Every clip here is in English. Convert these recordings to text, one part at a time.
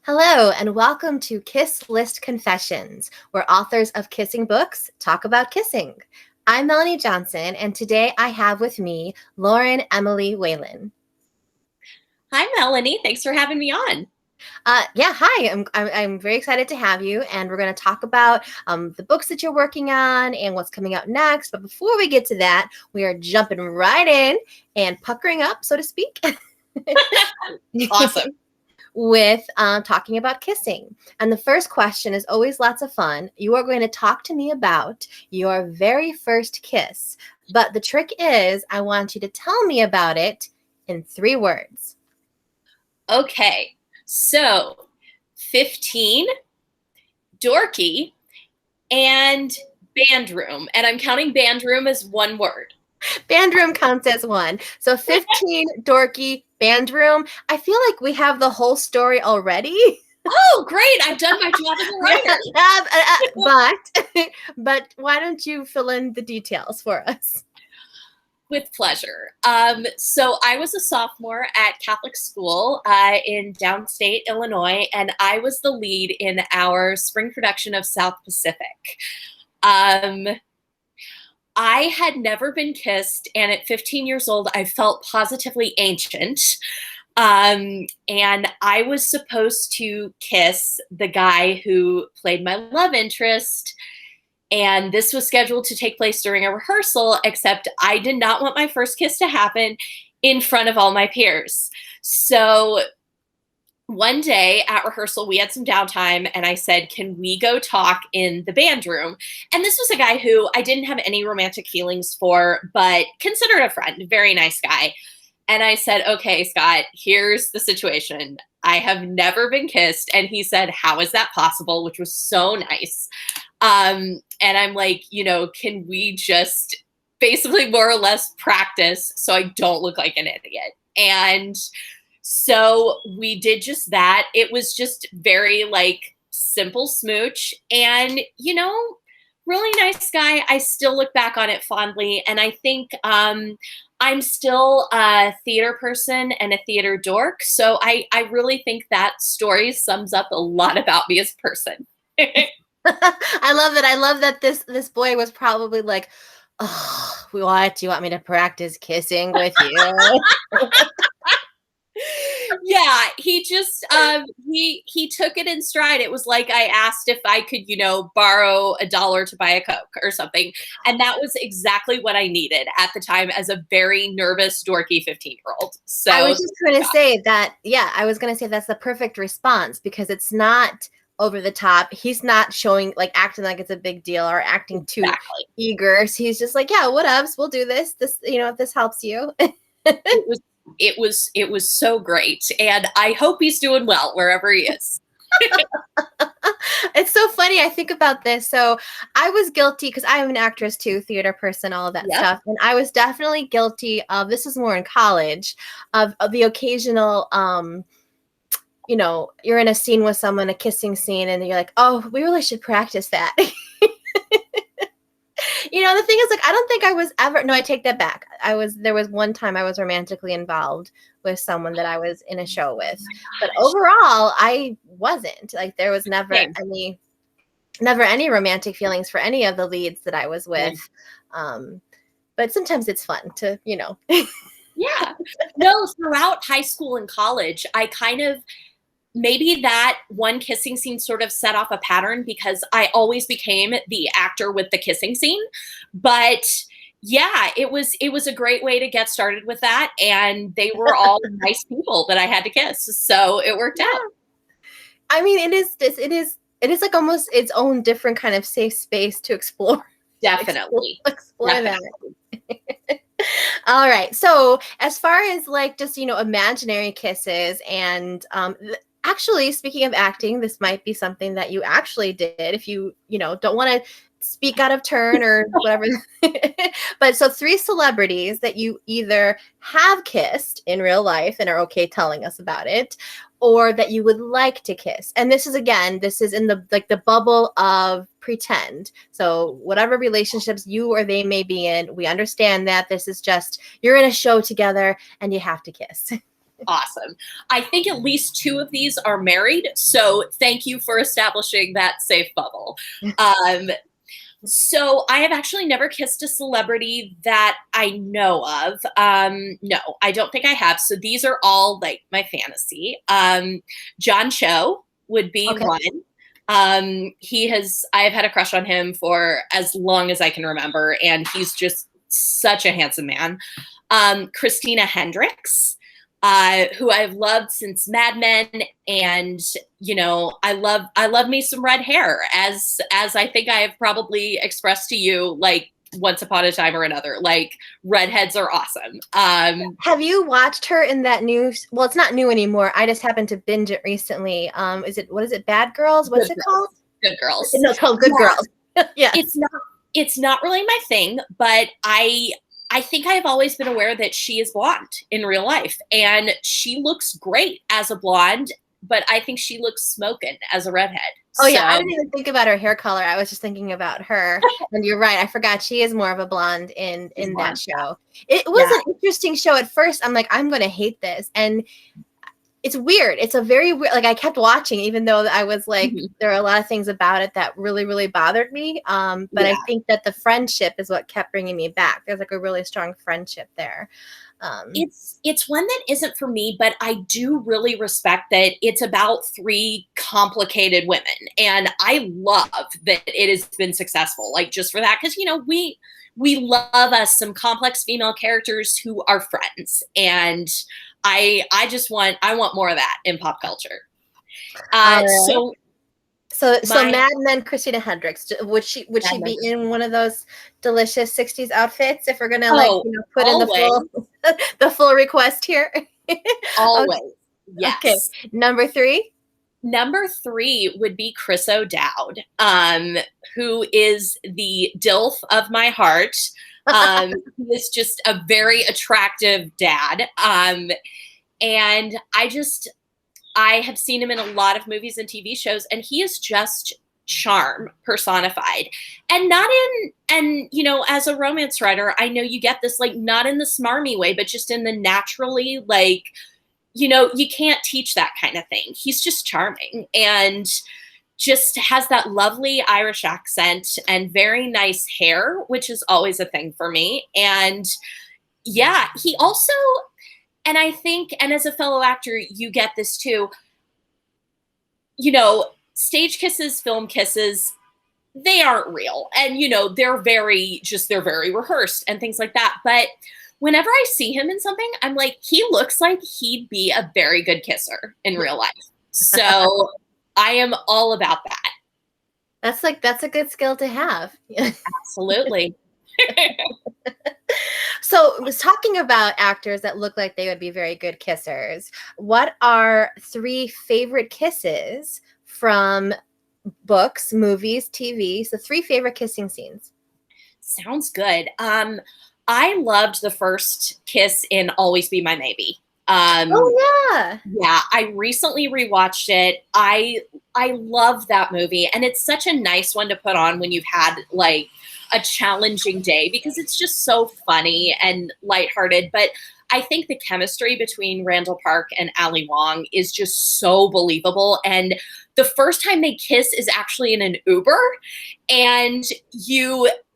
Hello, and welcome to Kiss List Confessions, where authors of kissing books talk about kissing. I'm Melanie Johnson, and today I have with me Lauren Emily Whalen. Hi, Melanie. Thanks for having me on. Hi. I'm very excited to have you, and we're going to talk about the books that you're working on and what's coming out next. But before we get to that, we are jumping right in and puckering up, so to speak. Awesome. With talking about kissing. And the first question is always lots of fun. You are going to talk to me about your very first kiss. But the trick is, I want you to tell me about it in 3 words. Okay. So, 15, dorky, and band room. And I'm counting band room as one word. Band room counts as 1. So 15, dorky, band room. I feel like we have the whole story already. Oh, great. I've done my job as a writer. But why don't you fill in the details for us? With pleasure. So I was a sophomore at Catholic school in downstate Illinois, and I was the lead in our spring production of South Pacific. I had never been kissed, and at 15 years old, I felt positively ancient. And I was supposed to kiss the guy who played my love interest. And this was scheduled to take place during a rehearsal, except I did not want my first kiss to happen in front of all my peers. So one day at rehearsal, we had some downtime, and I said, can we go talk in the band room? And this was a guy who I didn't have any romantic feelings for, but considered a friend, very nice guy. And I said, okay, Scott, here's the situation. I have never been kissed. And he said, how is that possible? Which was so nice. And I'm like, can we just basically more or less practice so I don't look like an idiot? And so we did just that. It was just very simple smooch and, really nice guy. I still look back on it fondly. And I think I'm still a theater person and a theater dork. So I really think that story sums up a lot about me as a person. I love it. I love that this boy was probably like, oh, what? Do you want me to practice kissing with you? Yeah, he just he took it in stride. It was like I asked if I could, borrow $1 to buy a Coke or something. And that was exactly what I needed at the time as a very nervous, dorky 15-year-old. So I was just going to say that, I was going to say that's the perfect response because it's not over the top. He's not showing acting like it's a big deal or acting too eager. So he's just like, yeah, what ups? We'll do this. This, if this helps you. It was so great. And I hope he's doing well wherever he is. It's so funny. I think about this. So I was guilty because I am an actress too, theater person, all of that stuff. And I was definitely guilty of, this is more in college, of the occasional, you're in a scene with someone, a kissing scene, and you're like, oh, we really should practice that. The thing is, I don't think I was ever, no, I take that back. There was one time I was romantically involved with someone that I was in a show with, but overall I wasn't. There was never any romantic feelings for any of the leads that I was with. But sometimes it's fun to, Yeah. No, throughout high school and college, I kind of, maybe that one kissing scene sort of set off a pattern because I always became the actor with the kissing scene. But yeah, it was a great way to get started with that. And they were all nice people that I had to kiss. So it worked out. I mean, it is like almost its own different kind of safe space to explore. Definitely. Explore that. All right. So as far as just, imaginary kisses and actually, speaking of acting, this might be something that you actually did if you, don't want to speak out of turn or whatever. But so 3 celebrities that you either have kissed in real life and are okay telling us about it, or that you would like to kiss. And this is in the bubble of pretend. So whatever relationships you or they may be in, we understand that this is just, you're in a show together and you have to kiss. Awesome. I think at least 2 of these are married, so thank you for establishing that safe bubble. Um, so I have actually never kissed a celebrity that I know of. No, I don't think I have. So these are all like my fantasy. John Cho would be Okay. one. I have had a crush on him for as long as I can remember, and he's just such a handsome man. Christina Hendricks, who I've loved since Mad Men, and I love me some red hair, as I think I have probably expressed to you, like once upon a time or another. Like redheads are awesome. Have you watched her in that new? Well, it's not new anymore. I just happened to binge it recently. What is it? Bad Girls? What's it called? Good Girls. No, it's called Good Girls. Yeah. It's not really my thing, but I think I have always been aware that she is blonde in real life, and she looks great as a blonde, but I think she looks smoking as a redhead. Oh yeah, I didn't even think about her hair color. I was just thinking about her. And you're right. I forgot she is more of a blonde in that show. It was an interesting show at first. I'm like, I'm going to hate this. And it's weird. It's a very weird, like I kept watching, even though I was like, there are a lot of things about it that really, really bothered me. But I think that the friendship is what kept bringing me back. There's like a really strong friendship there. It's one that isn't for me, but I do really respect that it's about 3 complicated women, and I love that it has been successful. Like just for that, because we love us some complex female characters who are friends, and I want more of that in pop culture. So Mad Men, Christina Hendricks, would she be in one of those delicious 60s outfits if we're gonna put in the full request here? Always. Okay. Yes. Okay. Number 3? Number 3 would be Chris O'Dowd, who is the DILF of my heart. He is just a very attractive dad. And I have seen him in a lot of movies and TV shows, and he is just charm personified. And as a romance writer, I know you get this, like, not in the smarmy way, but just in the naturally, like, you can't teach that kind of thing. He's just charming and just has that lovely Irish accent and very nice hair, which is always a thing for me. And yeah, he also, and I think, and as a fellow actor, you get this too, stage kisses, film kisses, they aren't real. And, they're very rehearsed and things like that. But whenever I see him in something, I'm like, he looks like he'd be a very good kisser in real life. So I am all about that. That's a good skill to have. Absolutely. So, was talking about actors that look like they would be very good kissers. What are 3 favorite kisses from books, movies, TV? So 3 favorite kissing scenes. Sounds good. I loved the first kiss in Always Be My Maybe. Oh yeah. Yeah, I recently rewatched it. I love that movie, and it's such a nice one to put on when you've had like a challenging day, because it's just so funny and lighthearted. But I think the chemistry between Randall Park and Ali Wong is just so believable. And the first time they kiss is actually in an Uber, and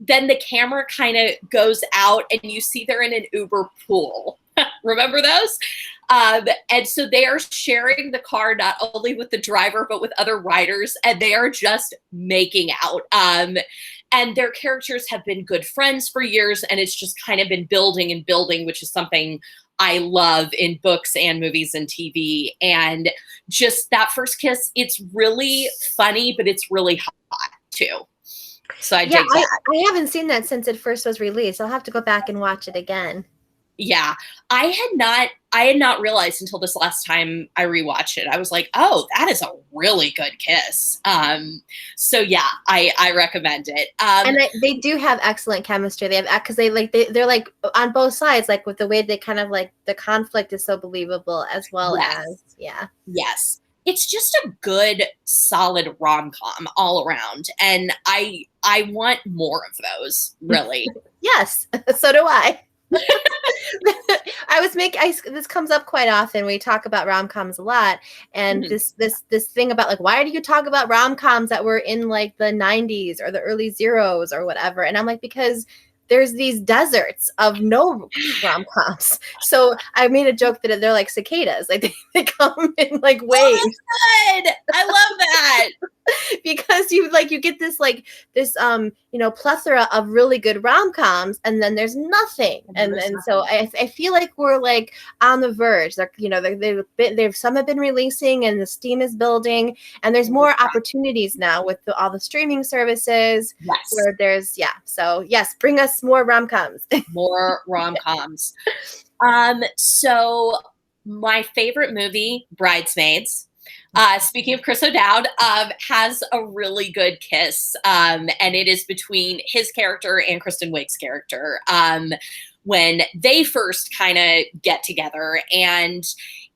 then the camera kind of goes out and you see they're in an Uber pool. Remember those? And so they are sharing the car not only with the driver, but with other riders, and they are just making out. And their characters have been good friends for years, and it's just kind of been building and building, which is something I love in books and movies and TV. And just that first kiss, it's really funny, but it's really hot too. So I dig that. I haven't seen that since it first was released. I'll have to go back and watch it again. Yeah, I had not realized until this last time I rewatched it. I was like, oh, that is a really good kiss. So yeah, I recommend it. And they do have excellent chemistry. They have, because they're like on both sides, like with the way they kind of like the conflict is so believable, as well as Yes. It's just a good, solid rom-com all around, and I want more of those. Really. Yes, so do I. This comes up quite often. We talk about rom-coms a lot, and Mhm. this thing about like, why do you talk about rom-coms that were in like the 90s or the early zeros or whatever? And I'm like, because there's these deserts of no rom-coms. So I made a joke that they're like cicadas, like they come in like Oh, waves. that's good. I love that. Because you get this plethora of really good rom-coms, and then there's nothing, And then and there's and so nothing. I feel like we're like on the verge. They're, they've some have been releasing, and the steam is building, and there's more opportunities now with all the streaming services Yes, where so yes, bring us more rom-coms. more rom-coms. So my favorite movie, Bridesmaids. Speaking of Chris O'Dowd, has a really good kiss, and it is between his character and Kristen Wiig's character when they first kind of get together, and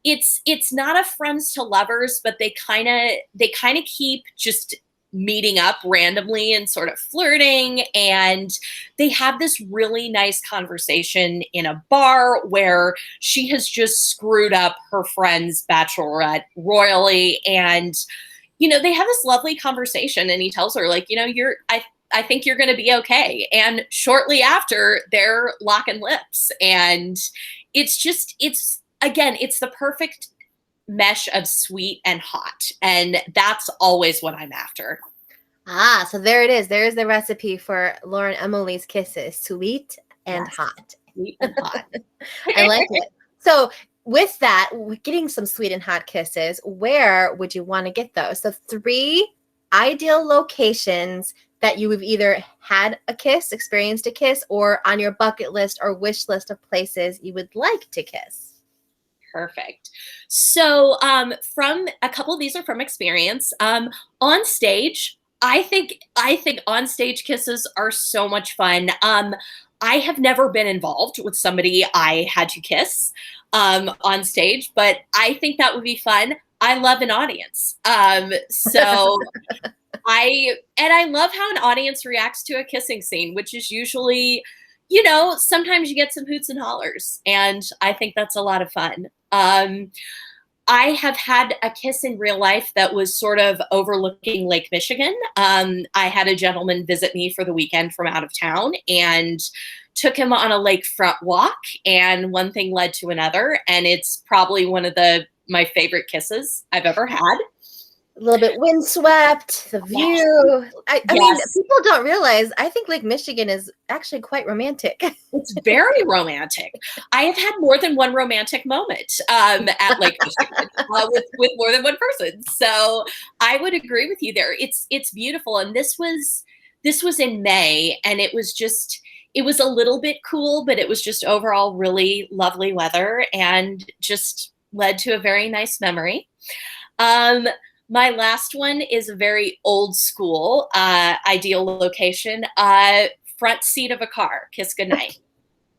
it's not a friends to lovers, but they kind of keep just meeting up randomly and sort of flirting, and they have this really nice conversation in a bar where she has just screwed up her friend's bachelorette royally, and they have this lovely conversation, and he tells her, like, I think you're going to be okay. And shortly after, they're locking lips, and it's the perfect mesh of sweet and hot, and that's always what I'm after. So there it is. There is the recipe for Lauren Emily's kisses: sweet and Yes, hot. sweet and hot. I like it. So with that, getting some sweet and hot kisses, where would you want to get those? So 3 ideal locations that you have either had a kiss, experienced a kiss, or on your bucket list or wish list of places you would like to kiss. Perfect. So, from a couple of these are from experience. On stage, I think on stage kisses are so much fun. I have never been involved with somebody I had to kiss on stage, but I think that would be fun. I love an audience. So I love how an audience reacts to a kissing scene, which is usually, sometimes you get some hoots and hollers, and I think that's a lot of fun. I have had a kiss in real life that was sort of overlooking Lake Michigan. I had a gentleman visit me for the weekend from out of town, and took him on a lakefront walk, and one thing led to another, and it's probably one of my favorite kisses I've ever had. A little bit windswept, the Yes. view. I mean, Yes. people don't realize, I think Lake Michigan is actually quite romantic. It's very romantic. I have had more than one romantic moment at Lake Michigan with more than one person. So I would agree with you there. It's beautiful, and this was in May, and it was a little bit cool, but it was just overall really lovely weather, and just led to a very nice memory. Um, my last one is a very old school ideal location. Front seat of a car. Kiss goodnight.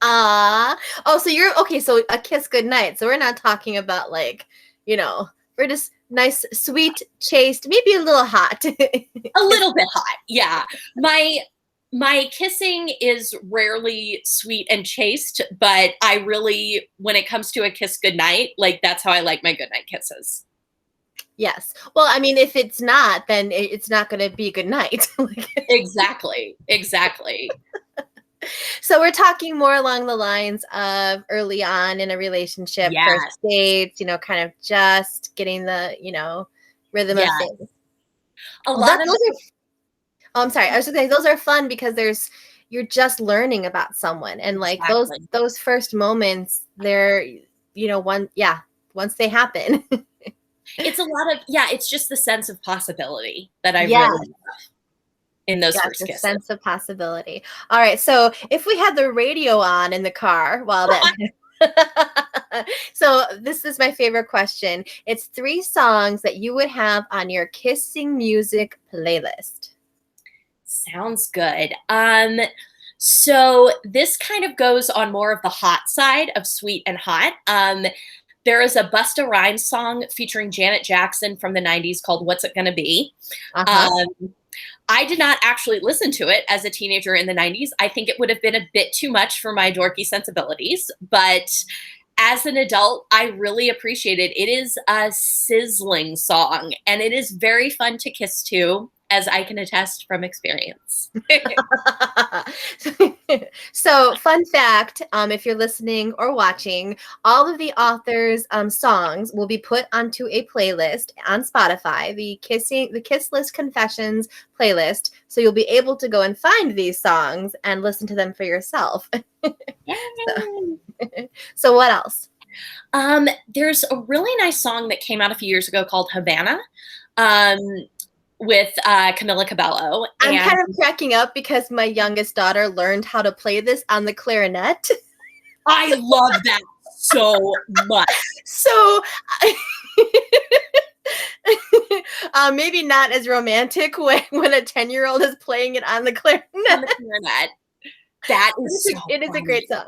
Oh, so you're okay. So a kiss goodnight. So we're not talking about like, we're just nice, sweet, chaste, maybe a little hot. A little bit hot, yeah. My kissing is rarely sweet and chaste, but I really, when it comes to a kiss goodnight, like, that's how I like my goodnight kisses. Yes. Well, I mean, if it's not, then it's not going to be good night. Exactly. Exactly. So we're talking more along the lines of early on in a relationship, first Yes. dates, kind of just getting the, rhythm of Yes. things. A Well, lot of those are, oh, I'm sorry. I was just saying those are fun because you're just learning about someone, and like those exactly. those first moments, they're, once they happen. It's a lot of, yeah, it's just the sense of possibility that I Yeah. really love in those Yes, first a kisses. sense of possibility. All right, so if we had the radio on in the car while that so this is my favorite question. It's 3 songs that you would have on your kissing music playlist. Sounds good. So this kind of goes on more of the hot side of sweet and hot. There is a Busta Rhymes song featuring Janet Jackson from the 90s called What's It Gonna Be? Uh-huh. Um, I did not actually listen to it as a teenager in the 90s. I think it would have been a bit too much for my dorky sensibilities, but as an adult, I really appreciate it. It is a sizzling song, and it is very fun to kiss to, as I can attest from experience. So, fun fact, if you're listening or watching, all of the authors' songs will be put onto a playlist on Spotify, the Kiss List Confessions playlist. So you'll be able to go and find these songs and listen to them for yourself. So what else? There's a really nice song that came out a few years ago called Havana. With Camila Cabello. I'm kind of cracking up because my youngest daughter learned how to play this on the clarinet. I love that so much. So maybe not as romantic when a 10-year-old is playing it on the clarinet. That is it is a great song.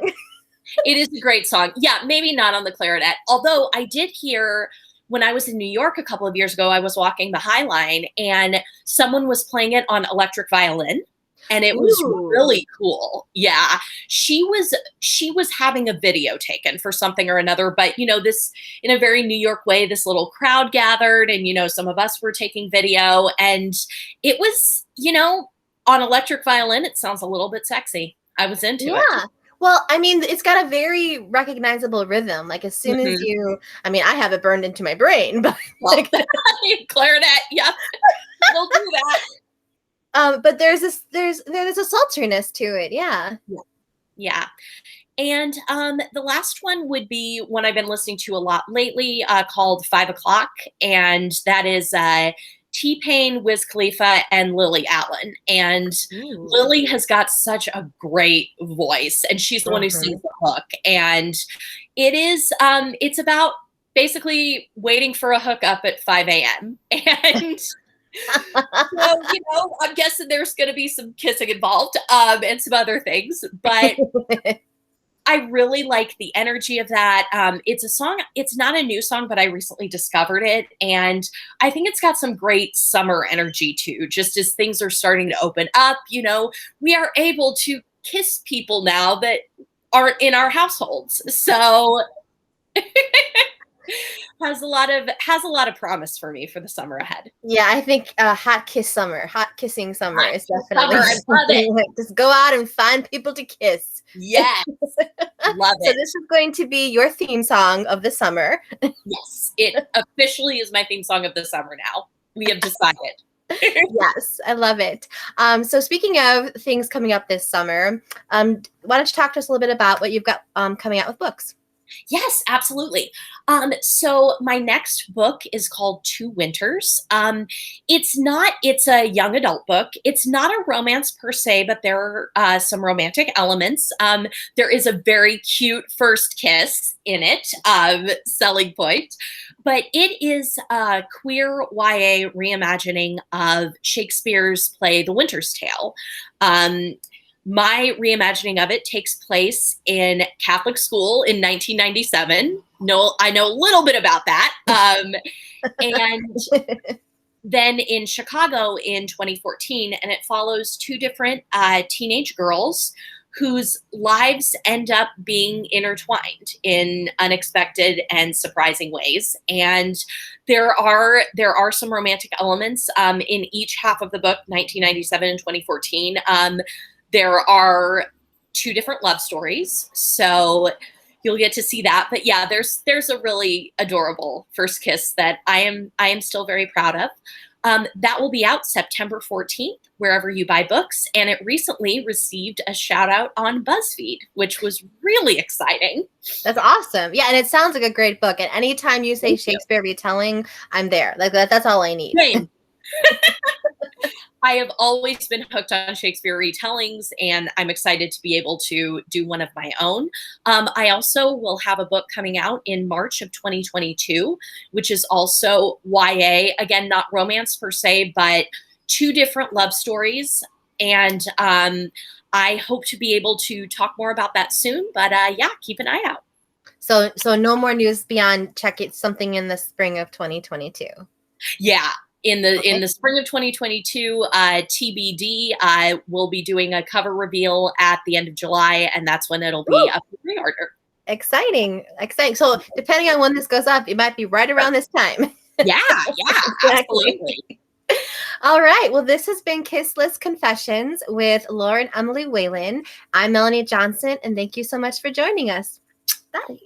It is a great song. Yeah, maybe not on the clarinet. Although I did hear when I was in New York a couple of years ago, I was walking the High Line and someone was playing it on electric violin. And it was really cool. Yeah. She was having a video taken for something or another, but this, in a very New York way, this little crowd gathered and some of us were taking video, and it was, on electric violin, it sounds a little bit sexy. I was into it. Well, I mean, it's got a very recognizable rhythm. Like as soon as I have it burned into my brain, but clarinet, yeah, we'll do that. But there's a sultriness to it, yeah. And the last one would be one I've been listening to a lot lately, called 5 O'Clock, and that is T-Pain, Wiz Khalifa, and Lily Allen. And Lily has got such a great voice, and she's the one who sings the hook. And it is, it's about basically waiting for a hookup at 5 a.m. And so, I'm guessing there's going to be some kissing involved, and some other things, but I really like the energy of that. It's a song, it's not a new song, but I recently discovered it. And I think it's got some great summer energy too, just as things are starting to open up. We are able to kiss people now that aren't in our households. So has a lot of promise for me for the summer ahead. Yeah, I think hot kissing summer is definitely something. Just go out and find people to kiss. Yes. Love it. So this is going to be your theme song of the summer. Yes, it officially is my theme song of the summer now. We have decided. Yes, I love it. So speaking of things coming up this summer, why don't you talk to us a little bit about what you've got coming out with books? Yes, absolutely. So my next book is called Two Winters. It's a young adult book. It's not a romance per se, but there are some romantic elements. There is a very cute first kiss in it, selling point, but it is a queer YA reimagining of Shakespeare's play, The Winter's Tale. My reimagining of it takes place in Catholic school in 1997. I know a little bit about that. And then in Chicago in 2014, and it follows two different teenage girls whose lives end up being intertwined in unexpected and surprising ways. And there are some romantic elements in each half of the book, 1997 and 2014. There are two different love stories, so you'll get to see that. But yeah, there's a really adorable first kiss that I am still very proud of. That will be out September 14th, wherever you buy books, and it recently received a shout out on BuzzFeed, which was really exciting. That's awesome. Yeah, and it sounds like a great book. And anytime you say Shakespeare retelling, I'm there. Like that's all I need. Same. I have always been hooked on Shakespeare retellings, and I'm excited to be able to do one of my own. I also will have a book coming out in March of 2022, which is also YA. Again, not romance per se, but two different love stories. And I hope to be able to talk more about that soon. But yeah, keep an eye out. So no more news beyond check it something in the spring of 2022. Yeah. in the Okay. spring of 2022, TBD. I will be doing a cover reveal at the end of July, and that's when it'll be Ooh, up for pre-order. exciting. So depending on when this goes up, it might be right around this time. Yeah, Exactly. absolutely. All right. Well, this has been Kissless Confessions with Laura and Emily Whalen. I'm Melanie Johnson, and thank you so much for joining us. Bye.